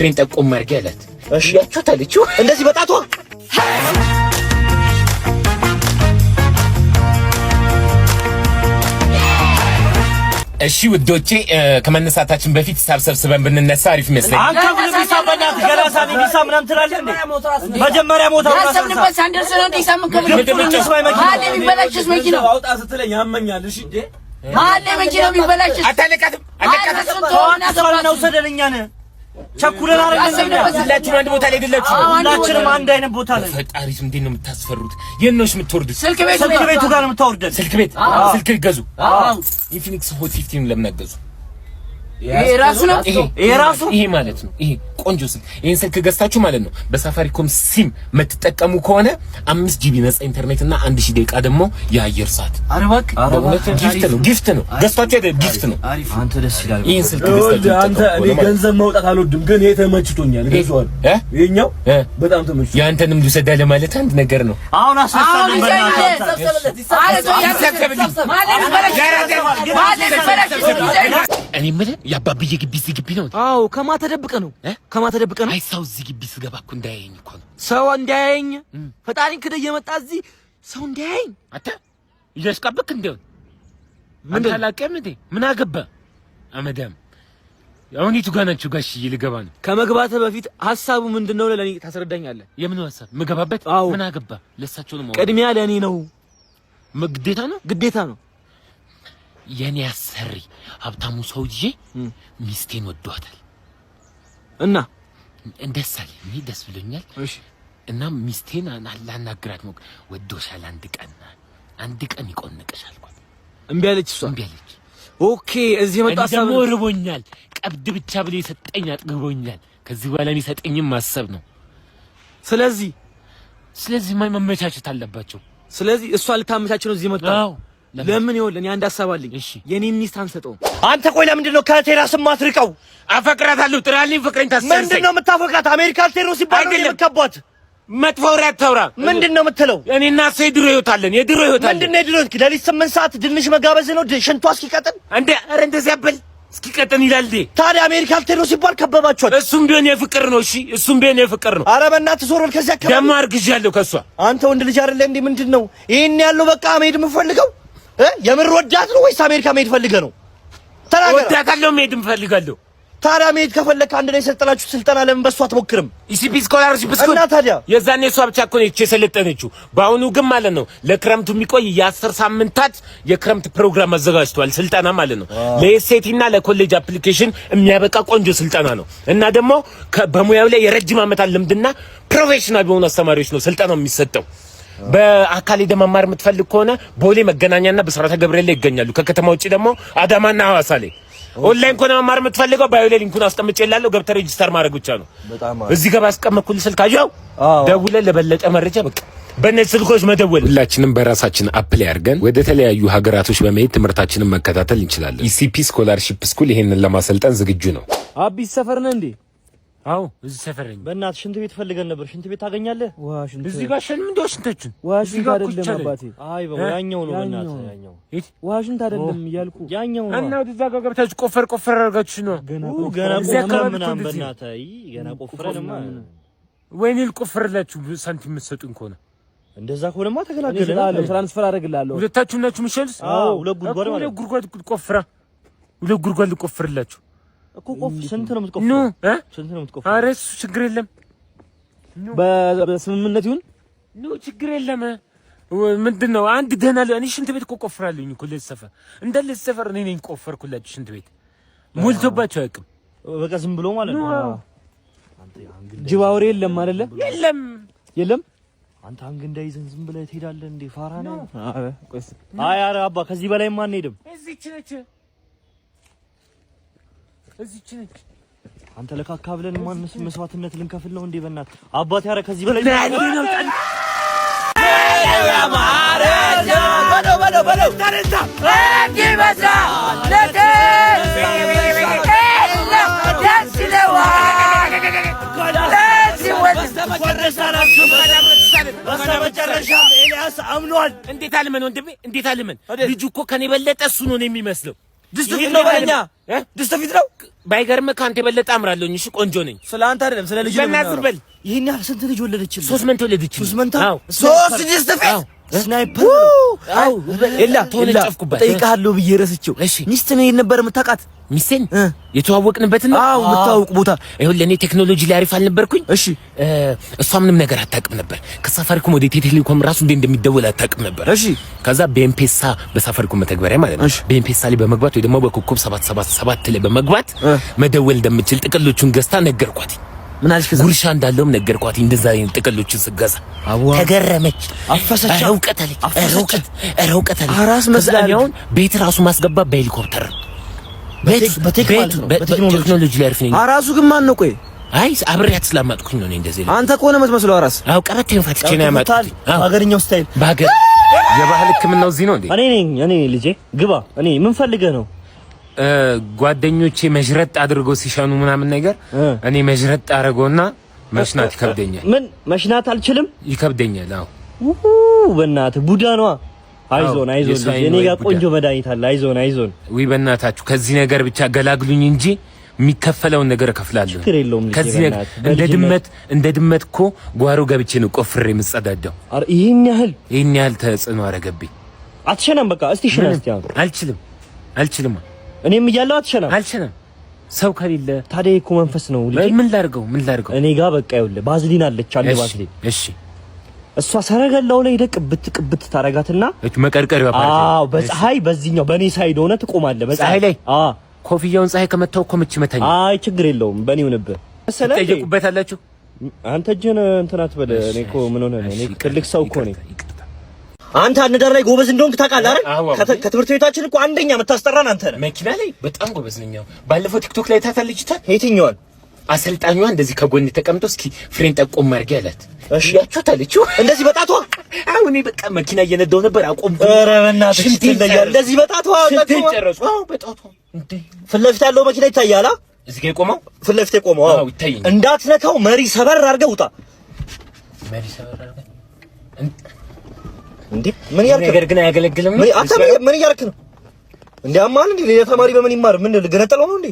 ጥፍሬን ጠቆም አድርጌ አላት። እሺ ያቹት አለችው እንደዚህ በጣቷ። እሺ ውዶቼ ከመነሳታችን በፊት ሰብስበን ብንነሳ አሪፍ ይመስለኛል። አንተ ምን ቢሳበናት ገላሳኒ ቢሳምናም ትላለህ እንዴ? መጀመሪያ ሞታው ያሰብንበት ሳንደርስ ነው እንዴ? ሳምን ማለ ቢበላሽስ መኪና አውጣ ስትለኝ ያመኛል። እሺ እንዴ ማለ መኪና ቢበላሽስ አታለቃትም ነው ሰደለኛን ቸኩለን አይደለም። ሁላችሁም አንድ ቦታ ላይ አይደላችሁ። ሁላችንም አንድ አይነት ቦታ ላይ። ፈጣሪስ እንዴት ነው የምታስፈሩት? የት ነው የምትወርዱት? ስልክ ቤቱ ጋር ነው የምታወርደን። ስልክ ቤት ስልክ ገዙ። ኢንፊኒክስ ሆት 15 ለምን አገዙ? ይሄ ራሱ ነው። ይሄ ራሱ ይሄ ማለት ነው። ይሄ ቆንጆ ስልክ። ይሄን ስልክ ገዝታችሁ ማለት ነው በሳፋሪኮም ሲም የምትጠቀሙ ከሆነ 5 ጂቢ ነፃ ኢንተርኔት እና 1000 ደቂቃ ደግሞ የአየር ሰዓት። ኧረ እባክህ በእውነት ጊፍት ነው። ገዝታችሁ አይደል? ጊፍት ነው። አንተ ደስ ይላል። ይሄን ስልክ ገዝታችሁ አንተ እኔ ገንዘብ ማውጣት አልወድም፣ ግን ይሄ ተመችቶኛል። ገዝቷል። ይሄኛው በጣም ተመችቶኛል። ያንተንም ልውሰዳ ለማለት አንድ ነገር ነው። አሁን አስፈሳለን በእናትህ። እኔ የምልህ የአባብዬ ግቢ እዚህ ግቢ ነው? አዎ። ከማ ተደብቀ ነው? አይ ሰው እዚህ ግቢ ስገባ እኮ እንዳያየኝ እኮ ነው። ሰው እንዳያየኝ ፈጣሪን ክደ እየመጣ እዚህ ሰው እንዳያየኝ አንተ እያስቃበክ እንደው ምን ታላቀም እንዴ? ምን አገባ አመዳም። አሁን የቱ ጋር ናችሁ ጋሽዬ? ልገባ ነው። ከመግባትህ በፊት ሐሳቡ ምንድነው ለኔ ታስረዳኛለህ? የምን ሐሳብ? መገባበት? ምን አገባ? ለሳቸው ነው። ቅድሚያ ለኔ ነው። ግዴታ ነው። ግዴታ ነው። የኔ አሰሪ ሀብታሙ ሰውዬ ሚስቴን ወዷታል እና እንደሳለ እኔ ደስ ብሎኛል። እሺ እና ሚስቴን ላናግራት ነው። ወዶሻል፣ አንድ ቀን ይቆነቀሻል አልኳት። እምቢ አለች። እሷ እምቢ አለች። ኦኬ። እዚህ መጣ ሐሳብ ነው። ርቦኛል፣ ቀብድ ብቻ ብሎ የሰጠኝ አጥግቦኛል። ከዚህ በኋላ የሚሰጠኝም ማሰብ ነው። ስለዚህ መመቻቸት አለባቸው። ስለዚህ እሷ ልታመቻች ነው እዚህ መጣ። አዎ ለምን ይወል እኔ አንድ ሐሳብ አለኝ። የኔ ሚስት አንሰጠው። አንተ ቆይ ለምንድን ነው ከቴራስ ማትርቀው? አፈቅራታለሁ። ጥራልኝ፣ ፍቅረኝ ታሰርሰኝ። ምንድነው የምታፈቅራት? አሜሪካ ልትሄድ ነው ሲባል ነው የምትከቧት። መጥፎ ወሬ አታውራ። ምንድነው የምትለው? እኔና እሷ የድሮ ህይወት አለን። ምንድነው የድሮ ህይወት? ለሊት 8 ሰዓት ድንሽ መጋበዝ ነው ሽንቷ እስኪቀጥን እንዴ? ኧረ እንደዚህ አበል እስኪቀጥን ይላል እንዴ? ታዲያ አሜሪካ ልትሄድ ነው ሲባል ከበባችኋት። እሱም ቢሆን የፍቅር ነው። እሺ እሱም ቢሆን የፍቅር ነው። ኧረ በእናትህ ዞር በል ከዚያ አካባቢ። ደግሞ አርግዣለሁ ከሷ። አንተ ወንድ ልጅ አይደለ እንዴ? ምንድነው ይሄን ያለው? በቃ መሄድ የምፈልገው የምር ወዳት ነው ወይስ አሜሪካ መሄድ ፈልገህ ነው? ተናገር። ወዳታለሁ፣ መሄድ እፈልጋለሁ። ታዲያ መሄድ ከፈለክ አንድ ላይ የሰጠናችሁ ስልጠና ለምን በሷ አትሞክርም? ኢሲፒ ስኮላርሺፕ እና ታዲያ የዛኔ እሷ ብቻ እኮ ነች የሰለጠነችው። በአሁኑ ግን ማለት ነው ለክረምቱ የሚቆይ የ10 ሳምንታት የክረምት ፕሮግራም አዘጋጅቷል። ስልጠና ማለት ነው ለኤስኤቲ እና ለኮሌጅ አፕሊኬሽን የሚያበቃ ቆንጆ ስልጠና ነው። እና ደግሞ በሙያው ላይ የረጅም ዓመታት ልምድና ፕሮፌሽናል በሆኑ አስተማሪዎች ነው ስልጠናው የሚሰጠው። በአካል ሄደህ መማር የምትፈልግ ከሆነ ቦሌ መገናኛና በስራተ ገብርኤል ላይ ይገኛሉ። ከከተማ ውጪ ደግሞ አዳማና ሐዋሳ ላይ። ኦንላይን ከሆነ መማር የምትፈልገው ባዮ ላይ ሊንኩን አስቀምጬልሃለሁ። ገብተህ ሬጂስተር ማድረግ ብቻ ነው። እዚህ ጋር ባስቀመጥኩልህ ስልክ አየኸው? ደውለህ ለበለጠ መረጃ በቃ በእነዚህ ስልኮች መደወል። ሁላችንም በራሳችን አፕላይ አድርገን ወደ ተለያዩ ሀገራቶች በመሄድ ትምህርታችንን መከታተል እንችላለን። ኢሲፒ ስኮላርሺፕ ስኩል ይሄንን ለማሰልጠን ዝግጁ ነው። አዲስ ሰፈር ነህ እንዴ? አዎ እዚህ ሰፈር ነኝ። በእናትህ ሽንት ቤት ፈልገን ነበር። ሽንት ቤት ታገኛለህ? እዚህ ጋር ሽንት እንደው ሽንቶችን ዋሽንት አይደለም አባቴ። አይ ያኛው ነው በእናትህ ያኛው። ዋሽንት አይደለም እያልኩ ያኛው ነው። እና ወደዛ ጋር ገብታችሁ ቆፈር አድርጋችሁ ነው። ገና ቆፍረን ምናምን በእናትህ አይ ገና ቆፍረንማ ወይኔ ልቆፍርላችሁ ሳንቲም የምትሰጡኝ ከሆነ እንደዛ ከሆነማ ተገላገለ። ትራንስፈር አደርግልሃለሁ። ሁለታችሁ ናችሁ የምትሸልስ? አዎ ሁለት ጉድጓድ ማለት ሁለት ጉድጓድ ልቆፍርላችሁ እኮ ስንት ነው የምትቆፍረው? ስንት ነው የምትቆፍረው? ኧረ እሱ ችግር የለም። በስምምነት ይሁን ችግር የለም። ምንድነው አንድ ደህና እኔ ሽንት ቤት እኮ ቆፍራለሁኝ እኮ ለዚህ ሰፈር እንዳለ ሰፈር እኔ ነኝ ቆፈርኩላችሁ። ሽንት ቤት ሞልቶባቸው አያውቅም። በቃ ዝም ብሎ ማለት ነው። ጅባውሬ የለም አይደለ? የለም። አንተ አንግ እንዳይዘን ዝም ብለህ ትሄዳለህ እንዴ? ፋራ ነህ። አይ ኧረ አባ ከዚህ በላይማ አንሄድም። እዚች ነች። አንተ ለካካ ብለን ማንስ መስዋዕትነት ልንከፍል ነው እንዴ? በእናትህ አባቴ ኧረ ከዚህ በላይ ነው። በመጨረሻ ኤልያስ አምኗል። እንዴት አልመን ወንድሜ፣ እንዴት አልመን? ልጁ እኮ ከኔ በለጠ እሱ ነው የሚመስለው። ድስት ፊት ነው በእኛ ድስት ፊት ነው። ባይገርምህ ከአንተ የበለጠ አምራለሁ። እሺ ቆንጆ ነኝ። ስለ አንተ አይደለም ስለ ልጅ ነው። በእናትህ በል። ይሄን ያህል ስንት ልጅ ወለደች? 3 መንታ ወለደች። 3 መንታ? አዎ 3 ድስት ፊት ስናይፐር። አዎ ኤላ ተወለጨፍኩበት። ጠይቃለሁ ብዬ ረስቼው። ሚስት ነው ነበር የምታውቃት? ሚስቴን የተዋወቅንበት ነው። አዎ የምታውቅ ቦታ። ይኸውልህ እኔ ቴክኖሎጂ ላይ አሪፍ አልነበርኩኝ። እሺ እሷ ምንም ነገር አታውቅም ነበር። ከሳፋሪኮም ወደ ቴሌኮም ራሱ እንደሚደወል አታውቅም ነበር። እሺ ከዛ በኤምፔሳ በሳፋሪኮም መተግበሪያ ማለት ነው። በኤምፔሳ ላይ በመግባት ወይ ደግሞ በኮከብ 777 ላይ በመግባት መደወል እንደምችል ጥቅሎቹን ገዝታ ነገርኳት። ምን አልሽ? ከዛ ጉርሻ እንዳለውም ነገርኳት። እንደዛ አይነት ጥቅሎችን ስገዛ ተገረመች። አፈሰቻ እውቀት አለች። እውቀት አለች። አራስ መስላኛውን ቤት ራሱ ማስገባ በሄሊኮፕተር በቴክኖሎጂ ላይ አሪፍ ነኝ። አራሱ ግን ማን ነው? ቆይ አይ አብሬያት ስላማጥኩኝ ነው እንደዚህ። አንተ ከሆነ የምትመስለው አራስ። አዎ ቀበቴን ፈትቼ ነው ያማጥኩኝ። በሀገርኛው ስታይል በሀገር የባህል ሕክምናው እዚህ ነው እንዴ? እኔ ልጄ ግባ። እኔ ምን ፈልገህ ነው? ጓደኞቼ መሽረጥ አድርገው ሲሸኑ ምናምን ነገር እኔ መሽረጥ አደረገውና መሽናት ይከብደኛል። ምን መሽናት አልችልም? ይከብደኛል። አዎ በእናትህ ቡዳ ነዋ። አይዞን እኔ ጋር ቆንጆ መድኃኒት አለ። አይዞን ወይ በእናታችሁ ከዚህ ነገር ብቻ ገላግሉኝ እንጂ የሚከፈለውን ነገር እከፍላለሁ። ከዚህ ነገር እንደ ድመት እኮ ጓሮ ገብቼ ነው ቆፍሬ የምጸዳዳው። ይሄን ያህል ተጽዕኖ አረገብኝ። አትሸናም? በቃ እስቲ ሽና። እስቲ አልችልም። እኔም እያለሁ አልችልም። ሰው ከሌለ ታዲያ እኮ መንፈስ ነው። ምን ላድርገው? እኔ ጋር በቃ ይኸውልህ ባዝሊን አለች። አንዴ ባዝሊን። እሺ እሷ ሰረገላው ላይ ሄደህ ቅብት ታረጋትና መቀርቀሪው አባሪ። አዎ በፀሐይ በዚህኛው በኔ ሳይድ ሆነ ትቆማለህ። በፀሐይ ላይ ኮፍያውን ፀሐይ ከመታው እኮ ምች መታኝ። አይ ችግር የለውም። በኔ ሆነብህ መሰለህ። ትጠየቁበታላችሁ። አንተ እጅህን እንትን አትበል። እኔ እኮ ምን ሆነ ነው? እኔ ትልቅ ሰው እኮ ነኝ። አንተ አነዳር ላይ ጎበዝ እንደሆንክ ታውቃለህ አይደል? ከትምህርት ቤታችን እኮ አንደኛ የምታስጠራን አንተ ነህ። መኪና ላይ በጣም ጎበዝ ነኝ። ባለፈው ቲክቶክ ላይ ታታለች። የትኛዋን? አሰልጣኟ እንደዚህ ከጎን ተቀምጦ እስኪ ፍሬን ጠቆም አድርጊ አላት። እሺ ያቻታለች እንደዚህ በጣቷ። አሁን እኔ በቃ መኪና እየነዳው ነበር አቆምኩ። ኧረ በእናትህ እንደዚህ በጣቷ ጨረሱ። አዎ በጣቷ እንዴ ፊት ለፊት ያለው መኪና ይታያል። እዚህ ጋር የቆመው ፊት ለፊት የቆመው አዎ ይታየኛል። እንዳትነካው መሪ ሰበር አድርገህ ውጣ። መሪ ሰበር አድርገህ እንዴ ምን ያርክ ነገር ግን አያገለግልም። አንተ ምን ያርክ ነው እንዴ? አማን እንዴ ሌላ ተማሪ በምን ይማር? ምን ልገነጠለው ነው እንዴ?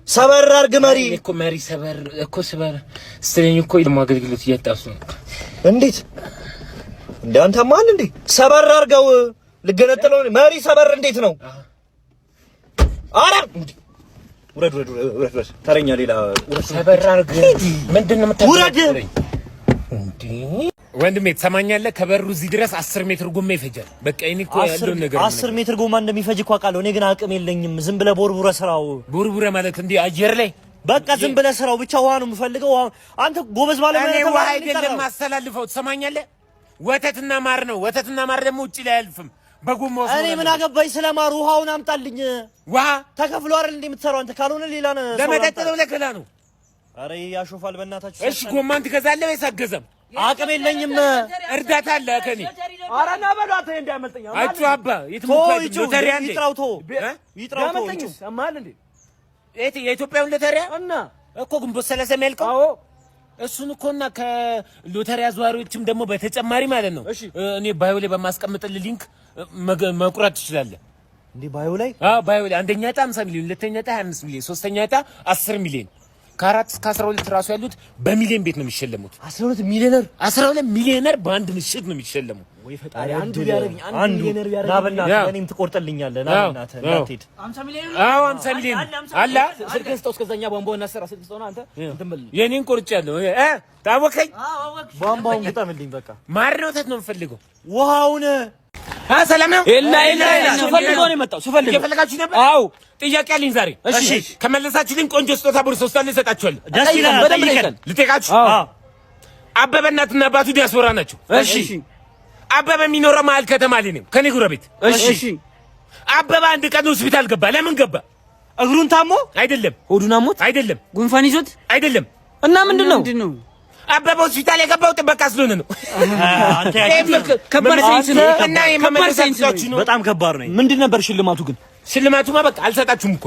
ሰበር አድርግ መሪ እኮ መሪ ሰበር እኮ ሰበር ስትለኝ እኮ ደግሞ አገልግሎት እያጣሱ ነው። እንዴት እንዴ? አንተ ማን እንዴ? ሰበር አድርገው ልገነጠለው ነው መሪ ሰበር እንዴት ነው? አረ ውረድ ተረኛ ሌላ ሰበር አድርግ ምንድነው የምታደርገው? እንዴ ወንድሜ ትሰማኛለህ? ከበሩ እዚህ ድረስ 10 ሜትር ጎማ ይፈጃል። በቃ እኔ እኮ ያለው ነገር 10 ሜትር ጎማ እንደሚፈጅ እኮ አውቃለሁ። እኔ ግን አቅም የለኝም። ዝም ብለህ ቦርቡረ ስራው። ቦርቡረ ማለት እንዴ አየር ላይ በቃ ዝም ብለህ ስራው። ብቻ ውሃ ነው የምፈልገው። አንተ ጎበዝ ባለ እኔ ውሃ አይደለም ማስተላልፈው። ትሰማኛለህ? ወተትና ማር ነው። ወተትና ማር ደግሞ ውጪ ላይ አያልፍም በጎማ ውስጥ። እኔ ምን አገባኝ ስለማር? ውሃውን አምጣልኝ። ውሃ ተከፍሎ አይደል እንዴ የምትሰራው አንተ? ካልሆነ ሌላ ነው ለመጠጥ ነው ለከላ ነው። አረ ያሾፋል በእናታችሁ። እሺ ጎማን ትገዛለህ ወይስ አትገዛም? አቅም የለኝም። እርዳታ አለ ከኔ። ኧረ ና በሏት እንዳያመልጠኝ። አቹ አባ የትሞካይ ሎተሪ አንዴ ይጥራውቶ ሰማል እንዴ? የኢትዮጵያውን ሎተሪ እና እኮ ግንቦት 30 የሚያልቀው። አዎ እሱን እኮና ከሎተሪ አዘዋሪዎችም ደግሞ በተጨማሪ ማለት ነው። እኔ ባዮ ላይ በማስቀምጥልህ ሊንክ መቁረጥ ትችላለህ እንዴ? ባዮ ላይ? አዎ ባዮ ላይ አንደኛ ዕጣ 50 ሚሊዮን፣ ሁለተኛ ዕጣ 25 ሚሊዮን፣ ሶስተኛ ዕጣ 10 ሚሊዮን ከ4 እስከ 12 ራሱ ያሉት በሚሊዮን ቤት ነው የሚሸለሙት። 12 ሚሊዮነር በአንድ ምሽት ነው የሚሸለሙ። ወይ ፈጣሪ አንዱ ቢያረግኝ አንድ ሚሊዮነር ቢያረግኝ ናበና እኔም ትቆርጥልኛለህ። ናበና ተናቴት 50 ሚሊዮን አዎ 50 ሚሊዮን አላ ስልክህን ስጠው። እስከዛኛ ቧንቧውን እናሰራ ስልክ ስጠውና አንተ እንትን በል። የኔን ቆርጫለሁ። ታወቀኝ። ቧንቧውን ግጠምልኝ በቃ። ማር ነው ወተት ነው የምፈልገው። ውሃውን ሰላም ነው። ኤላ ስፈልገው ነው የመጣው። ስፈልገው የፈለጋችሁ ነበር? አዎ ጥያቄ አለኝ ዛሬ። እሺ ከመለሳችሁልኝ ቆንጆ ስጦታ ቦርሳ ውስጥ እሰጣችኋለሁ። ደስ ይላል። በደምብ ልጠይቃችሁ። አበበ እናትና አባቱ ዲያስፖራ ናቸው። እሺ አበበ የሚኖረው መሀል ከተማ ላይ ነው ከኔ ጎረቤት። እሺ አበበ አንድ ቀን ሆስፒታል ገባ። ለምን ገባ? እግሩን ታሞ አይደለም? ሆዱን አሞት አይደለም? ጉንፋን ይዞት አይደለም? እና ምንድነው? አበበ ሆስፒታል የገባው ጥበቃ ስለሆነ ነው። አንተ ከባድ ሳይንስ ነው እና የመመለሳችሁ ነው። በጣም ከባድ ነው። ምንድን ነበር ሽልማቱ ግን? ሽልማቱማ በቃ አልሰጣችሁም እኮ።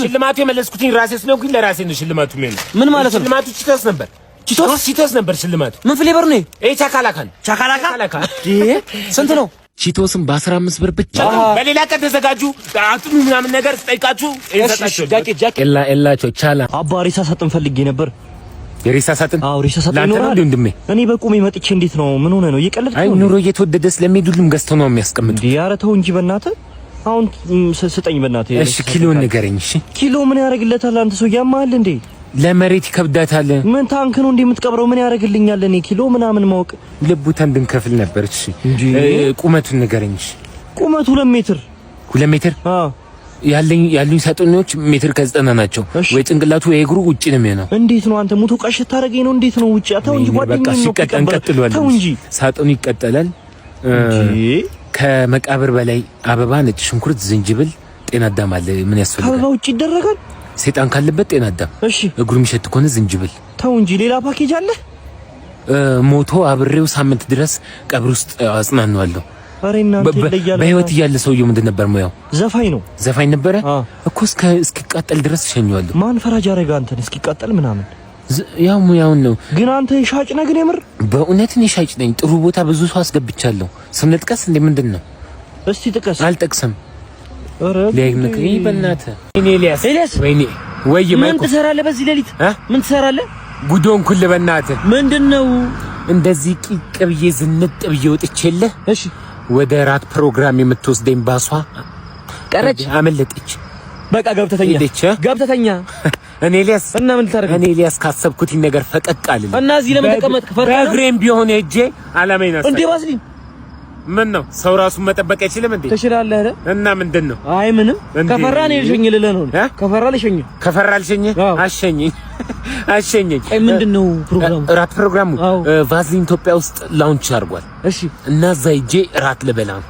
ሽልማቱ የመለስኩትኝ ራሴ ስለሆንኩኝ ለራሴ ነው ሽልማቱ የሚሆነው። ምን ማለት ነው? ሽልማቱ ቺቶስ ነበር። ቺቶስ ነበር ሽልማቱ። ምን ፍሌቨር ነው? ቻካላካ። ቻካላካ ስንት ነው? ቺቶስን በ15 ብር ብቻ በሌላ ቀን ተዘጋጁ። አጥኑ ምናምን ነገር ጠይቃችሁ እንሰጣችሁ። ጃኬት ኤላቸው ቻላ አባ ሪሳ ሳጥን ፈልጌ ነበር። የሪሳ ሳጥን? አዎ ሪሳ ሳጥን ነው ወንድሜ። እኔ በቁሜ መጥቼ እንዴት ነው? ምን ሆነ ነው? እየቀለድክ ነው? አይ ኑሮ እየተወደደ ስለሚሄዱልም ገዝተው ነው የሚያስቀምጡ። ኧረ ተው እንጂ በእናትህ። አሁን ስጠኝ በእናትህ። እሺ ኪሎን ንገረኝ። እሺ ኪሎ ምን ያደርግለታል? አንተ ሰው ያማል እንዴ? ለመሬት ይከብዳታል። ምን ታንክ ነው እንዴ የምትቀብረው? ምን ያደርግልኛል? እኔ ኪሎ ምናምን ማወቅ ልቡታ እንድንከፍል ነበር። እሺ ቁመቱን ንገረኝ። እሺ ቁመቱ 2 ሜትር 2 ሜትር? አዎ ያሉኝ ሳጥኖች ሜትር ከ90 ናቸው። ወይ ጭንቅላቱ ወይ እግሩ ውጪ ነው የሚሆነው። እንዴት ነው አንተ ሙቱ ቃሽ ታረገኝ ነው? እንዴት ነው ውጪ? አታው እንጂ ጓደኛዬ ነው። በቃ እንቀጥላለን። ተው እንጂ ሳጥኑ ይቀጠላል። ከመቃብር በላይ አበባ፣ ነጭ ሽንኩርት፣ ዝንጅብል፣ ጤና አዳም አለ። ምን ያስፈልጋል? ከአበባ ውጪ ይደረጋል። ሰይጣን ካለበት ጤና አዳም። እሺ እግሩ የሚሸት ከሆነ ዝንጅብል። ተው እንጂ ሌላ ፓኬጅ አለ? ሞቶ አብሬው ሳምንት ድረስ ቀብር ውስጥ አጽናናዋለሁ። አሬ እናንተ ይለያል። በህይወት እያለ ሰውየው ምንድን ነበር ሙያው? ዘፋኝ ነው። ዘፋኝ ነበረ እኮ እስኪቃጠል ድረስ ሸኘዋለሁ። ማን ፈራጅ አረጋ አንተን እስኪቃጠል ምናምን? ያው ሙያውን ነው። ግን አንተ ሻጭ ነህ? ግን የምር በእውነት እኔ ሻጭ ነኝ። ጥሩ ቦታ ብዙ ሰው አስገብቻለሁ። ስም ልጥቀስ እንዴ? ምንድን ነው? እስቲ ጥቀስ። አልጠቅስም። አረ ለይነክ በእናትህ እኔ ኤልያስ ወይኔ ወይ ምን ትሰራለህ በዚህ ሌሊት? ምን ትሰራለህ? ጉዶን ኩል በእናትህ ምንድነው? እንደዚህ ቂቅ ብዬ ዝንጥ ብዬ ወጥቼልህ። እሺ ወደ ራት ፕሮግራም የምትወስደኝ ባሷ ቀረች፣ አመለጠች። በቃ ገብተተኛ እኔ ኤልያስ እና ምን ታረግ? እኔ ኤልያስ ካሰብኩት ነገር ፈቀቅ አለ እና እዚህ ለምን ተቀመጥክ? በእግሬም ቢሆን ሄጄ አላማዬን አሳካ። እንዴ ባስሊን ምን ነው ሰው ራሱን መጠበቅ አይችልም እንዴ? ትችላለህ አይደል? እና ምንድን ነው? አይ ምንም። ከፈራ ነው ልሸኝ ልልህ ነው። ከፈራ ልሸኝ አሸኘኝ። አይ ምንድነው ፕሮግራሙ? ራት ፕሮግራሙ ቫዝሊን ኢትዮጵያ ውስጥ ላውንች አድርጓል። እሺ እና እዛ ሂጄ ራት ልበላ ነው።